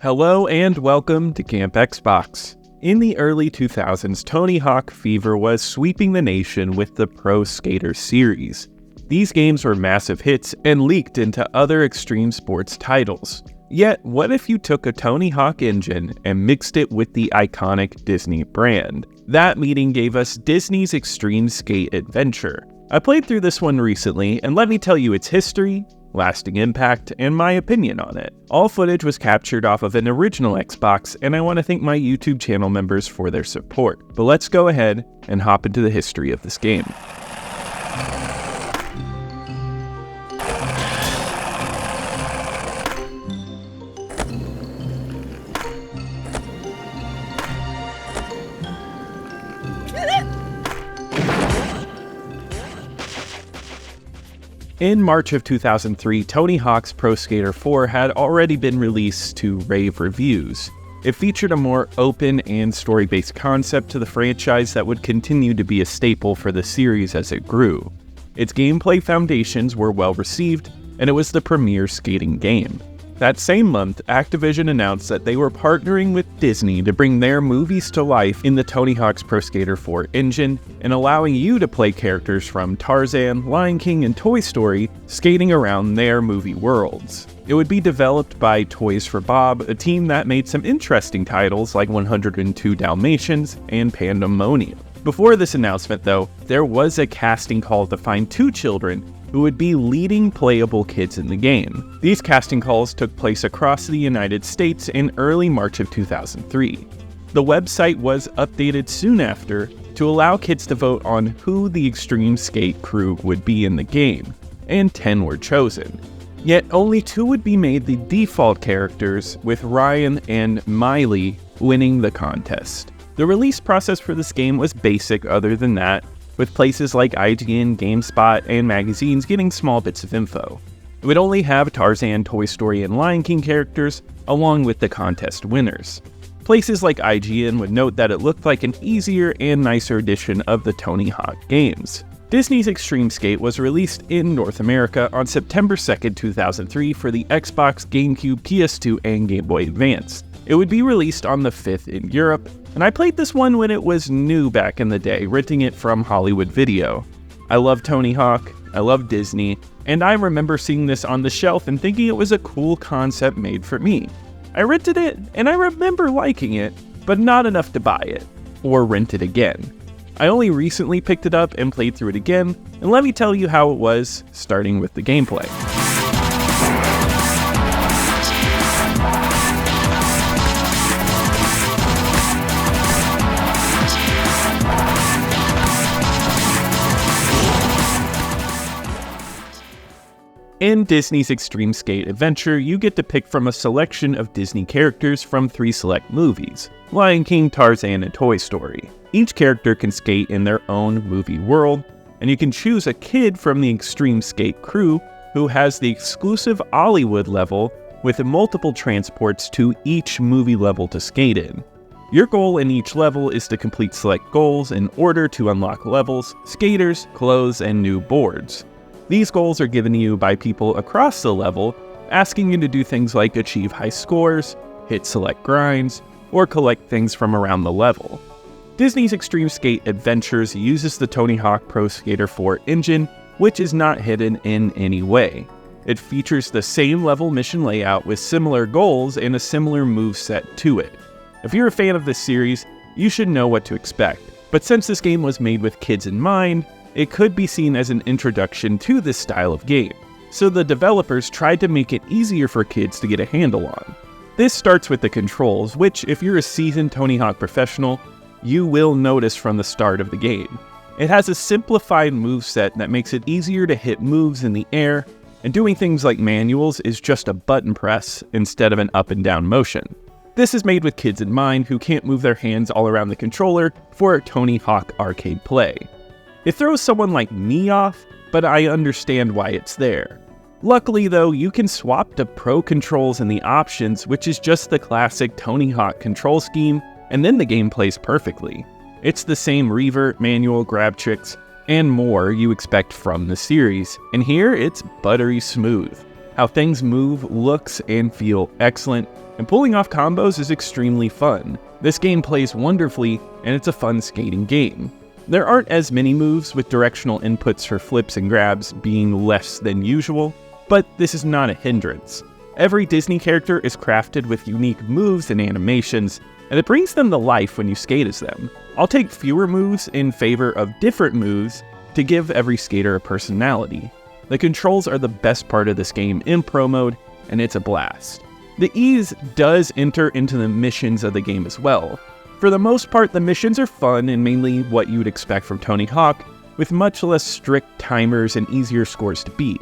Hello and welcome to Camp Xbox. In the early 2000s, Tony Hawk fever was sweeping the nation with the Pro Skater series. These games were massive hits and leaked into other extreme sports titles. Yet, what if you took a Tony Hawk engine and mixed it with the iconic Disney brand? That meeting gave us Disney's Extreme Skate Adventure. I played through this one recently, and let me tell you its history, lasting impact, and my opinion on it. All footage was captured off of an original Xbox, and I want to thank my YouTube channel members for their support. But let's go ahead and hop into the history of this game. In March of 2003, Tony Hawk's Pro Skater 4 had already been released to rave reviews. It featured a more open and story-based concept to the franchise that would continue to be a staple for the series as it grew. Its gameplay foundations were well received, and it was the premier skating game. That same month, Activision announced that they were partnering with Disney to bring their movies to life in the Tony Hawk's Pro Skater 4 engine, and allowing you to play characters from Tarzan, Lion King, and Toy Story skating around their movie worlds. It would be developed by Toys for Bob, a team that made some interesting titles like 102 Dalmatians and Pandemonium. Before this announcement, though, there was a casting call to find two children who would be leading playable kids in the game. These casting calls took place across the United States in early March of 2003. The website was updated soon after to allow kids to vote on who the Extreme Skate crew would be in the game, and 10 were chosen. Yet only 2 would be made the default characters, with Ryan and Miley winning the contest. The release process for this game was basic other than that, with places like IGN, GameSpot, and magazines getting small bits of info. It would only have Tarzan, Toy Story, and Lion King characters, along with the contest winners. Places like IGN would note that it looked like an easier and nicer edition of the Tony Hawk games. Disney's Extreme Skate was released in North America on September 2nd, 2003 for the Xbox, GameCube, PS2, and Game Boy Advance. It would be released on the 5th in Europe, and I played this one when it was new back in the day, renting it from Hollywood Video. I love Tony Hawk, I love Disney, and I remember seeing this on the shelf and thinking it was a cool concept made for me. I rented it, and I remember liking it, but not enough to buy it, or rent it again. I only recently picked it up and played through it again, and let me tell you how it was, starting with the gameplay. In Disney's Extreme Skate Adventure, you get to pick from a selection of Disney characters from 3 select movies: Lion King, Tarzan, and Toy Story. Each character can skate in their own movie world, and you can choose a kid from the Extreme Skate crew who has the exclusive Hollywood level with multiple transports to each movie level to skate in. Your goal in each level is to complete select goals in order to unlock levels, skaters, clothes, and new boards. These goals are given to you by people across the level, asking you to do things like achieve high scores, hit select grinds, or collect things from around the level. Disney's Extreme Skate Adventures uses the Tony Hawk Pro Skater 4 engine, which is not hidden in any way. It features the same level mission layout with similar goals and a similar moveset to it. If you're a fan of this series, you should know what to expect. But since this game was made with kids in mind, it could be seen as an introduction to this style of game, so the developers tried to make it easier for kids to get a handle on. This starts with the controls, which, if you're a seasoned Tony Hawk professional, you will notice from the start of the game. It has a simplified moveset that makes it easier to hit moves in the air, and doing things like manuals is just a button press instead of an up and down motion. This is made with kids in mind who can't move their hands all around the controller for Tony Hawk arcade play. It throws someone like me off, but I understand why it's there. Luckily though, you can swap to Pro controls in the options, which is just the classic Tony Hawk control scheme, and then the game plays perfectly. It's the same revert, manual, grab tricks, and more you expect from the series, and here it's buttery smooth. How things move, looks, and feel excellent, and pulling off combos is extremely fun. This game plays wonderfully, and it's a fun skating game. There aren't as many moves, with directional inputs for flips and grabs being less than usual, but this is not a hindrance. Every Disney character is crafted with unique moves and animations, and it brings them to life when you skate as them. I'll take fewer moves in favor of different moves to give every skater a personality. The controls are the best part of this game in Pro Mode, and it's a blast. The ease does enter into the missions of the game as well. For the most part, the missions are fun and mainly what you would expect from Tony Hawk, with much less strict timers and easier scores to beat.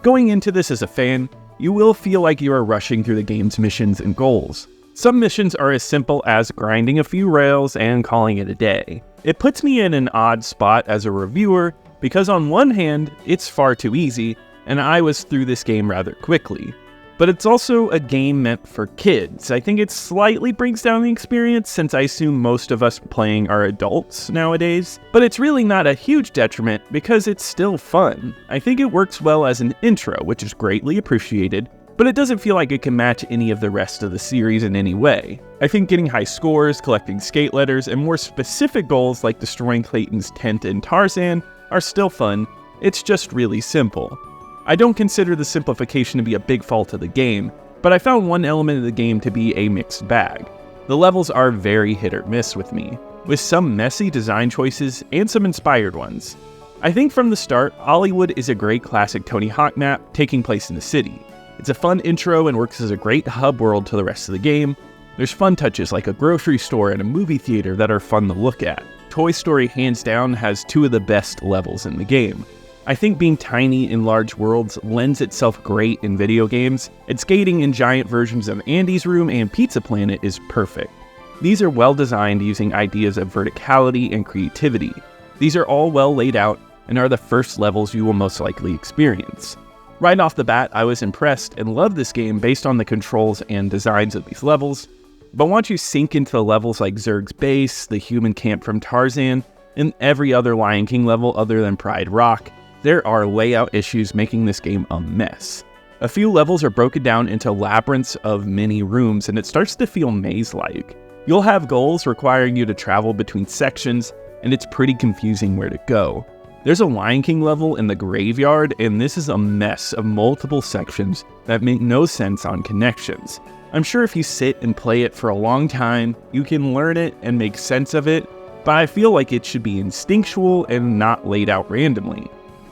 Going into this as a fan, you will feel like you are rushing through the game's missions and goals. Some missions are as simple as grinding a few rails and calling it a day. It puts me in an odd spot as a reviewer because on one hand, it's far too easy, and I was through this game rather quickly. But it's also a game meant for kids. I think it slightly brings down the experience since I assume most of us playing are adults nowadays. But it's really not a huge detriment because it's still fun. I think it works well as an intro, which is greatly appreciated, but it doesn't feel like it can match any of the rest of the series in any way. I think getting high scores, collecting skate letters, and more specific goals like destroying Clayton's tent in Tarzan are still fun. It's just really simple. I don't consider the simplification to be a big fault of the game, but I found one element of the game to be a mixed bag. The levels are very hit or miss with me, with some messy design choices and some inspired ones. I think from the start, Hollywood is a great classic Tony Hawk map taking place in the city. It's a fun intro and works as a great hub world to the rest of the game. There's fun touches like a grocery store and a movie theater that are fun to look at. Toy Story hands down has two of the best levels in the game. I think being tiny in large worlds lends itself great in video games, and skating in giant versions of Andy's Room and Pizza Planet is perfect. These are well designed using ideas of verticality and creativity. These are all well laid out and are the first levels you will most likely experience. Right off the bat, I was impressed and loved this game based on the controls and designs of these levels, but once you sink into the levels like Zurg's Base, the human camp from Tarzan, and every other Lion King level other than Pride Rock, there are layout issues making this game a mess. A few levels are broken down into labyrinths of many rooms and it starts to feel maze-like. You'll have goals requiring you to travel between sections, and it's pretty confusing where to go. There's a Lion King level in the graveyard, and this is a mess of multiple sections that make no sense on connections. I'm sure if you sit and play it for a long time, you can learn it and make sense of it, but I feel like it should be instinctual and not laid out randomly.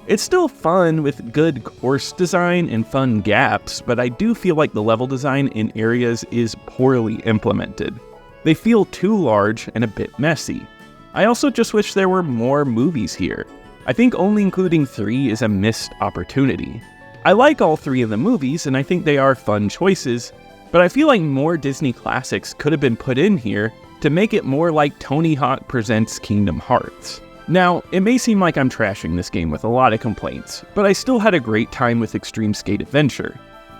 It's still fun with good course design and fun gaps, but I do feel like the level design in areas is poorly implemented. They feel too large and a bit messy. I also just wish there were more movies here. I think only including 3 is a missed opportunity. I like all 3 of the movies and I think they are fun choices, but I feel like more Disney classics could have been put in here to make it more like Tony Hawk Presents Kingdom Hearts. Now, it may seem like I'm trashing this game with a lot of complaints, but I still had a great time with Extreme Skate Adventure.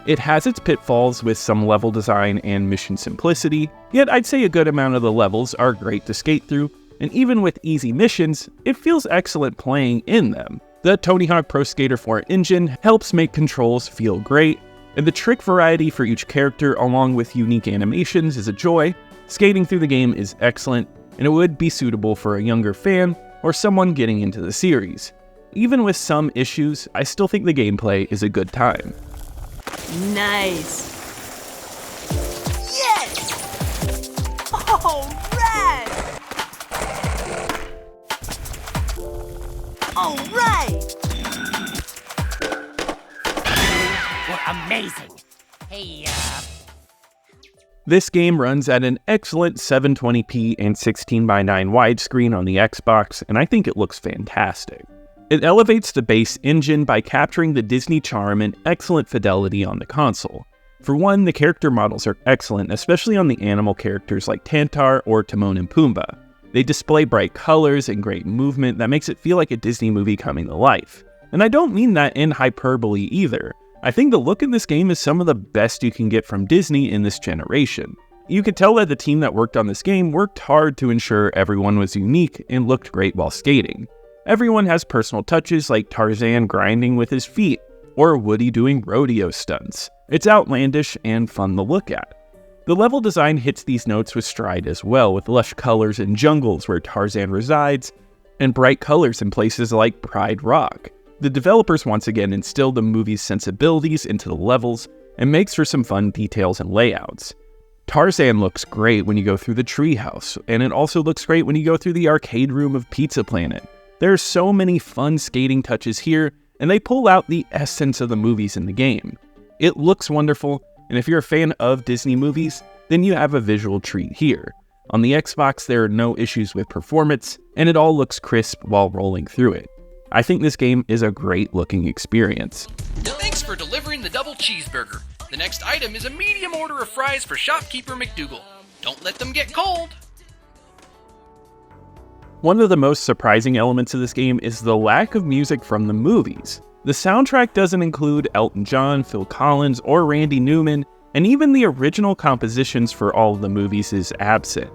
It has its pitfalls with some level design and mission simplicity, yet I'd say a good amount of the levels are great to skate through, and even with easy missions, it feels excellent playing in them. The Tony Hawk Pro Skater 4 engine helps make controls feel great, and the trick variety for each character along with unique animations is a joy. Skating through the game is excellent, and it would be suitable for a younger fan or someone getting into the series. Even with some issues, I still think the gameplay is a good time. Nice! Yes! Alright! Alright! You were amazing! Hey, This game runs at an excellent 720p and 16:9 widescreen on the Xbox, and I think it looks fantastic. It elevates the base engine by capturing the Disney charm and excellent fidelity on the console. For one, the character models are excellent, especially on the animal characters like Tantar or Timon and Pumbaa. They display bright colors and great movement that makes it feel like a Disney movie coming to life. And I don't mean that in hyperbole either. I think the look in this game is some of the best you can get from Disney in this generation. You could tell that the team that worked on this game worked hard to ensure everyone was unique and looked great while skating. Everyone has personal touches like Tarzan grinding with his feet, or Woody doing rodeo stunts. It's outlandish and fun to look at. The level design hits these notes with stride as well, with lush colors in jungles where Tarzan resides, and bright colors in places like Pride Rock. The developers once again instilled the movie's sensibilities into the levels, and makes for some fun details and layouts. Tarzan looks great when you go through the treehouse, and it also looks great when you go through the arcade room of Pizza Planet. There are so many fun skating touches here, and they pull out the essence of the movies in the game. It looks wonderful, and if you're a fan of Disney movies, then you have a visual treat here. On the Xbox, there are no issues with performance, and it all looks crisp while rolling through it. I think this game is a great looking experience. Thanks for delivering the double cheeseburger. The next item is a medium order of fries for shopkeeper McDougal. Don't let them get cold. One of the most surprising elements of this game is the lack of music from the movies. The soundtrack doesn't include Elton John, Phil Collins, or Randy Newman, and even the original compositions for all of the movies is absent.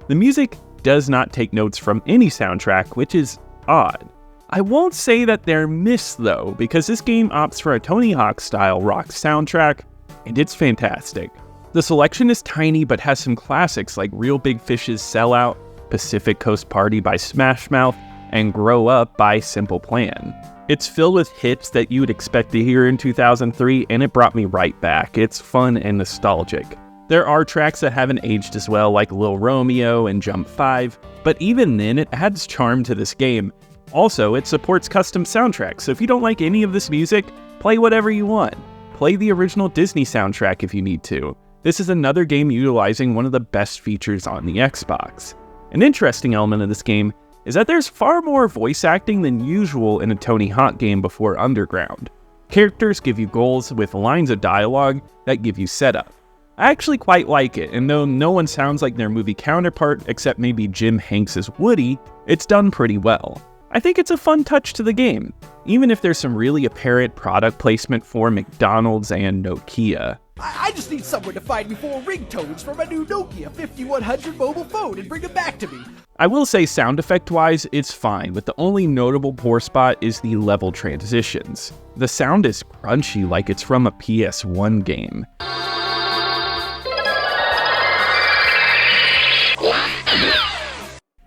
The music does not take notes from any soundtrack, which is odd. I won't say that they're missed though, because this game opts for a Tony Hawk style rock soundtrack, and it's fantastic. The selection is tiny but has some classics like Real Big Fish's Sellout, Pacific Coast Party by Smash Mouth, and Grow Up by Simple Plan. It's filled with hits that you would expect to hear in 2003, and it brought me right back. It's fun and nostalgic. There are tracks that haven't aged as well, like Lil Romeo and Jump 5, but even then it adds charm to this game. Also, it supports custom soundtracks, so if you don't like any of this music, play whatever you want. Play the original Disney soundtrack if you need to. This is another game utilizing one of the best features on the Xbox. An interesting element of this game is that there's far more voice acting than usual in a Tony Hawk game before Underground. Characters give you goals with lines of dialogue that give you setup. I actually quite like it, and though no one sounds like their movie counterpart except maybe Jim Hanks' Woody, it's done pretty well. I think it's a fun touch to the game, even if there's some really apparent product placement for McDonald's and Nokia. I just need somewhere to find me 4 ringtones for my new Nokia 5100 mobile phone and bring them back to me. I will say sound effect wise, it's fine, but the only notable poor spot is the level transitions. The sound is crunchy like it's from a PS1 game.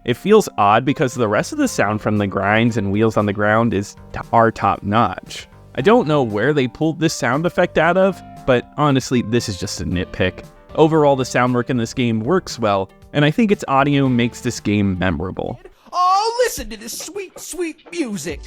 It feels odd because the rest of the sound from the grinds and wheels on the ground are top notch. I don't know where they pulled this sound effect out of, but honestly, this is just a nitpick. Overall, the sound work in this game works well, and I think its audio makes this game memorable. Oh, listen to this sweet, sweet music.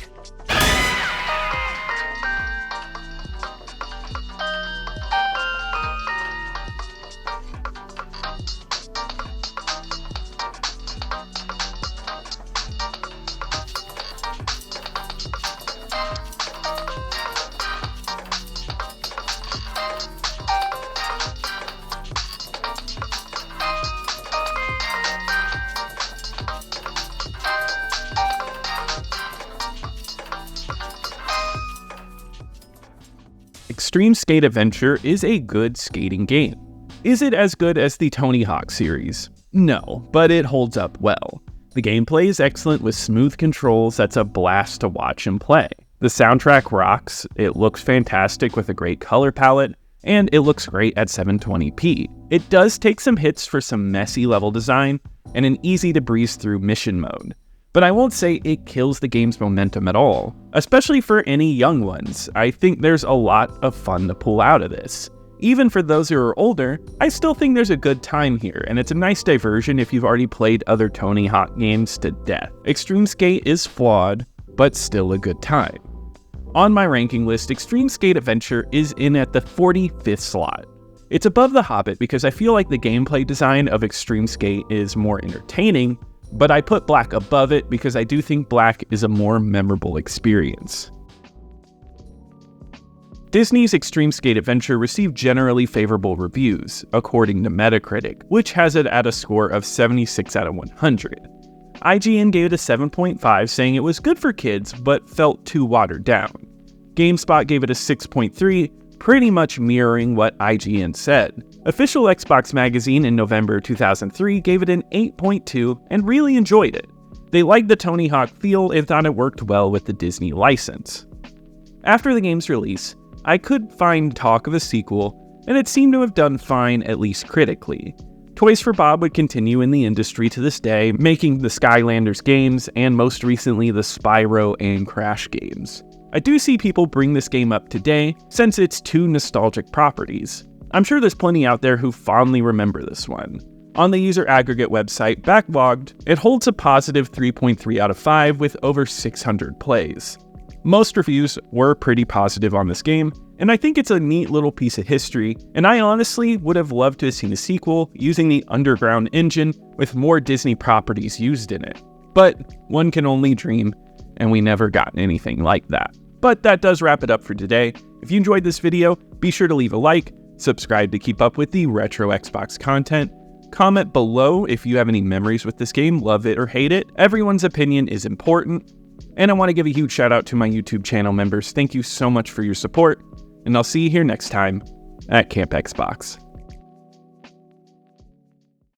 Extreme Skate Adventure is a good skating game. Is it as good as the Tony Hawk series? No, but it holds up well. The gameplay is excellent with smooth controls that's a blast to watch and play. The soundtrack rocks, it looks fantastic with a great color palette, and it looks great at 720p. It does take some hits for some messy level design and an easy to breeze through mission mode. But I won't say it kills the game's momentum at all, especially for any young ones. I think there's a lot of fun to pull out of this. Even for those who are older, I still think there's a good time here, and it's a nice diversion if you've already played other Tony Hawk games to death. Extreme Skate is flawed, but still a good time. On my ranking list, Extreme Skate Adventure is in at the 45th slot. It's above The Hobbit because I feel like the gameplay design of Extreme Skate is more entertaining, but I put Black above it because I do think Black is a more memorable experience. Disney's Extreme Skate Adventure received generally favorable reviews, according to Metacritic, which has it at a score of 76 out of 100. IGN gave it a 7.5, saying it was good for kids, but felt too watered down. GameSpot gave it a 6.3, pretty much mirroring what IGN said. Official Xbox Magazine in November 2003 gave it an 8.2 and really enjoyed it. They liked the Tony Hawk feel and thought it worked well with the Disney license. After the game's release, I could find talk of a sequel, and it seemed to have done fine, at least critically. Toys for Bob would continue in the industry to this day, making the Skylanders games, and most recently the Spyro and Crash games. I do see people bring this game up today, since it's two nostalgic properties. I'm sure there's plenty out there who fondly remember this one. On the user aggregate website Backlogged, it holds a positive 3.3 out of 5 with over 600 plays. Most reviews were pretty positive on this game, and I think it's a neat little piece of history, and I honestly would have loved to have seen a sequel using the Underground engine with more Disney properties used in it. But one can only dream, and we never got anything like that. But that does wrap it up for today. If you enjoyed this video, be sure to leave a like, subscribe to keep up with the retro Xbox content, comment below if you have any memories with this game, love it or hate it. Everyone's opinion is important. And I want to give a huge shout out to my YouTube channel members. Thank you so much for your support, and I'll see you here next time at Camp Xbox.